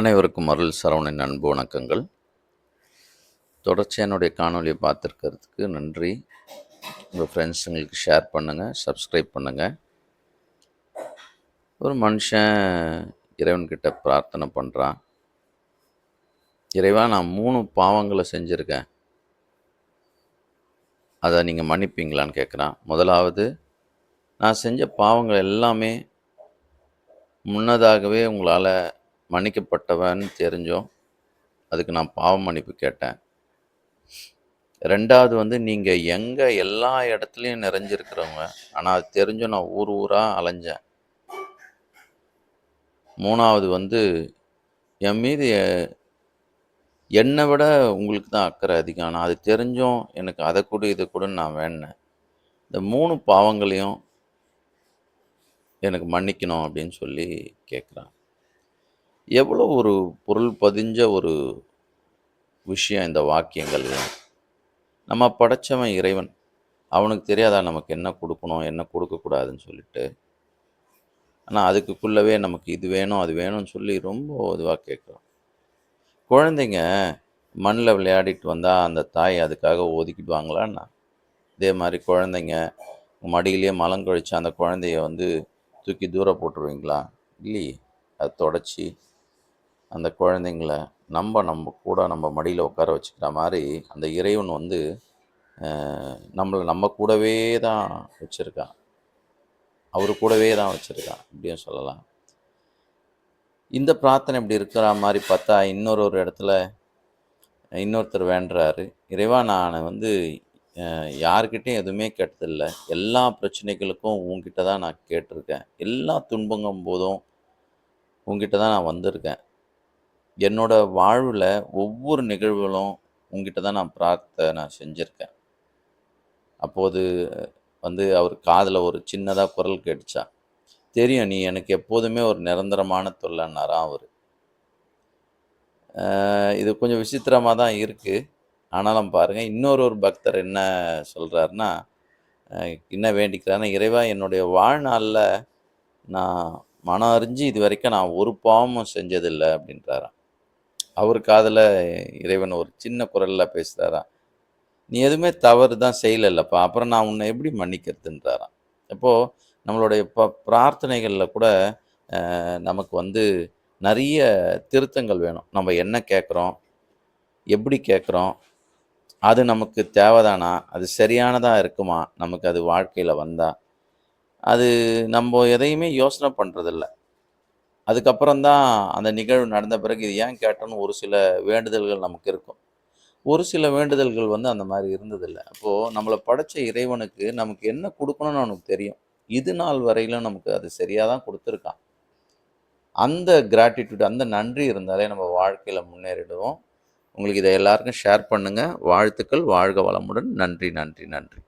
அனைவருக்கும் அருள் சரவணன் அன்பு வணக்கங்கள். தொடர்ச்சியாக என்னுடைய காணொலியை பார்த்துருக்கிறதுக்கு நன்றி. உங்கள் ஃப்ரெண்ட்ஸுங்களுக்கு ஷேர் பண்ணுங்கள், சப்ஸ்கிரைப் பண்ணுங்கள். ஒரு மனுஷன் இறைவன்கிட்ட பிரார்த்தனை பண்ணுறான். இறைவா, நான் 3 பாவங்களை செஞ்சுருக்கேன், அதை நீங்கள் மன்னிப்பீங்களான்னு கேட்குறான். முதலாவது, நான் செஞ்ச பாவங்கள் எல்லாமே முன்னதாகவே உங்களால் மன்னிக்கப்பட்டவன்னு தெரிஞ்சோம், அதுக்கு நான் பாவ மன்னிப்பு கேட்டேன். 2வது நீங்கள் எங்கே எல்லா இடத்துலையும் நிறைஞ்சிருக்கிறவங்க, ஆனால் அது தெரிஞ்சும் நான் ஊர் ஊராக அலைஞ்சேன். 3வது என் மீது என்னை விட உங்களுக்கு தான் அக்கறை அதிகம், ஆனால் அது தெரிஞ்சும் எனக்கு அதை கூட இதை கூட நான் வேண்டினேன். இந்த 3 பாவங்களையும் எனக்கு மன்னிக்கணும் அப்படின்னு சொல்லி கேட்குறான். எவ்வளோ ஒரு பொருள் பதிஞ்ச ஒரு விஷயம் இந்த வாக்கியங்கள்லாம். நம்ம படைச்சவன் இறைவன், அவனுக்கு தெரியாதா நமக்கு என்ன கொடுக்கணும் என்ன கொடுக்கக்கூடாதுன்னு சொல்லிட்டு. ஆனால் அதுக்குள்ளவே நமக்கு இது வேணும் அது வேணும்னு சொல்லி ரொம்ப இதுவாக கேட்குறோம். குழந்தைங்க மண்ணில் விளையாடிட்டு வந்தால் அந்த தாய் அதுக்காக ஒதுக்கிடுவாங்களான்னா, இதே மாதிரி குழந்தைங்க மடியிலேயே மலங்கழிச்சு அந்த குழந்தைய தூக்கி தூர போட்டுருவீங்களா? இல்லையே. அதை தொடச்சி அந்த குழந்தைங்கள நம்ம கூட நம்ம மடியில் உட்கார வச்சுக்கிற மாதிரி அந்த இறைவன் நம்மளை நம்ம கூடவே தான் வச்சுருக்கான், அவர் கூடவே தான் வச்சுருக்கான் அப்படின்னு சொல்லலாம். இந்த பிரார்த்தனை இப்படி இருக்கிற மாதிரி பார்த்தா இன்னொரு இடத்துல இன்னொருத்தர் வேண்டுறாரு, இறைவா, நான் யார்கிட்டையும் எதுவுமே கேட்டதில்லை, எல்லா பிரச்சனைகளுக்கும் உங்ககிட்ட தான் நான் கேட்டிருக்கேன், எல்லா துன்பங்கும் போதும் உங்ககிட்ட தான் நான் வந்திருக்கேன், என்னோட வாழ்வில் ஒவ்வொரு நிகழ்வுகளும் உங்ககிட்ட தான் நான் பிரார்த்தனை செஞ்சுருக்கேன். அப்போது அவர் காதில் ஒரு சின்னதாக குரல் கேட்டுச்சா, தெரியும் நீ எனக்கு எப்போதுமே ஒரு நிரந்தரமான தொல்லைன்னாராம் அவர். இது கொஞ்சம் விசித்திரமாக தான் இருக்குது. ஆனாலும் பாருங்கள், இன்னொரு பக்தர் என்ன சொல்கிறாருன்னா, என்ன வேண்டிக்கிறாருன்னா, இறைவா, என்னுடைய வாழ்நாளில் நான் மனம் அறிஞ்சு இது வரைக்கும் நான் ஒரு பாவமும் செஞ்சதில்லை அப்படின்றாராம். அவர் காதில் இறைவன் ஒரு சின்ன குரலில் பேசுகிறாராம், நீ எதுவுமே தவறு தான் செய்யலைல்லப்பா, அப்புறம் நான் உன்னை எப்படி மன்னிக்கிறதுன்றாராம். அப்போது நம்மளுடைய பிரார்த்தனைகளில் கூட நமக்கு நிறைய திருத்தங்கள் வேணும். நம்ம என்ன கேட்குறோம், எப்படி கேட்குறோம், அது நமக்கு தேவைதானா, அது சரியானதாக இருக்குமா, நமக்கு அது வாழ்க்கையில் வந்தால், அது நம்ம எதையுமே யோசனை பண்ணுறதில்ல. அதுக்கப்புறம்தான் அந்த நிகழ்வு நடந்த பிறகு இது ஏன் கேட்டோன்னு ஒரு சில வேண்டுதல்கள் நமக்கு இருக்கும். ஒரு சில வேண்டுதல்கள் அந்த மாதிரி இருந்ததில்லை. அப்போது நம்மளை படைச்ச இறைவனுக்கு நமக்கு என்ன கொடுக்கணும்னு அவனுக்கு தெரியும். இது நாள் வரையிலும் நமக்கு அது சரியாக தான் கொடுத்துருக்கான். அந்த கிராட்டிடியூட், அந்த நன்றி இருந்தாலே நம்ம வாழ்க்கையில் முன்னேறிடுவோம். உங்களுக்கு இதை எல்லாருக்கும் ஷேர் பண்ணுங்கள். வாழ்த்துக்கள். வாழ்க வளமுடன். நன்றி நன்றி நன்றி.